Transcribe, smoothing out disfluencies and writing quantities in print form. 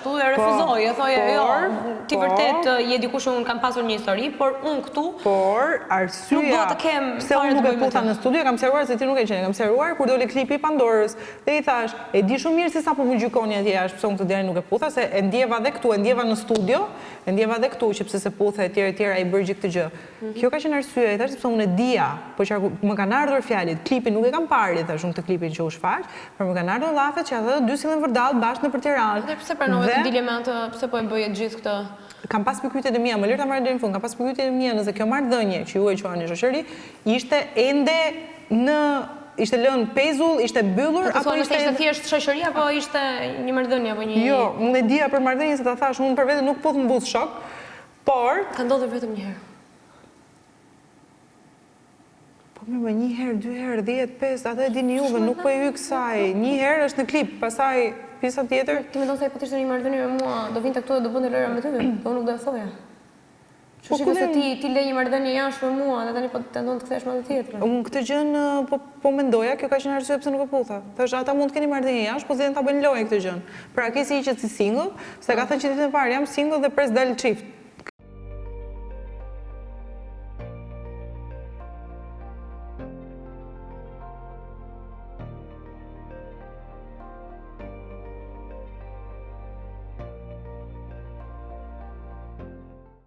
ashtu e refuzoi, e thoje jo, ti vërtet je dikush unë kam pasur një histori, por unë këtu por arsyeja pse unë nuk e putha në studio, kam sqaruar se ti nuk e qenë, kam sqaruar kur doli klipi i Pandorës dhe i thash, e di shumë mirë se sa po më gjykoni atje jashtë pse unë këtë deri nuk e putha, se e ndjeva edhe këtu, e ndjeva në studio, e ndjeva edhe këtu që pse se puthe etj ai bëri gjithë këtë gjë. Kjo ka qenë arsyeja, i thash sepse unë e dija, po që më kanë ardhur fjalit, klipin nuk e kam parë, thash unë këtë klipin që u shfaq, por më kanë ardhur llafet që ata dy sillen vërdall bashkë nëpër Tiranë. Dhe pse pranove të dilje me atë, pse po e bëje gjithë këtë? Kam pas pyetjet e mia, më lër ta marrë deri në fund, kam pas pyetjet e mia nëse kjo marrëdhënie që ju e quani shoqëri ishte ende ishte lënë pezull, ishte mbyllur apo ishte thjesht shoqëri apo ishte një marrëdhënie apo një. Jo, unë e dija për marrëdhënien se ta thash, unë për vete nuk po të mbus shok, por ka ndodhur vetëm një herë. Po më një herë, dy herë, 10, 5, atë e dini juve, nuk po e hyj kësaj. Një herë është në klip, pastaj pjesa tjetër. Ti mendon se ai po të ishte një marrëdhënie me mua, do vinte këtu dhe do bënte lëra me ty, po unë nuk do e thoja. Shqipë se ti le një marrëdhënie jashtë me mua dhe tani po tenton të kthesh me atë tjetër. Unë këtë gjën po mendoja, kjo ka qenë arsye pse nuk e putha. Thash ata mund të keni marrëdhënie jashtë, po zgjedhin ta bëjnë lojë këtë gjën. Pra ke si që si single, se ka thënë që ditën e parë jam single dhe pres dal çift.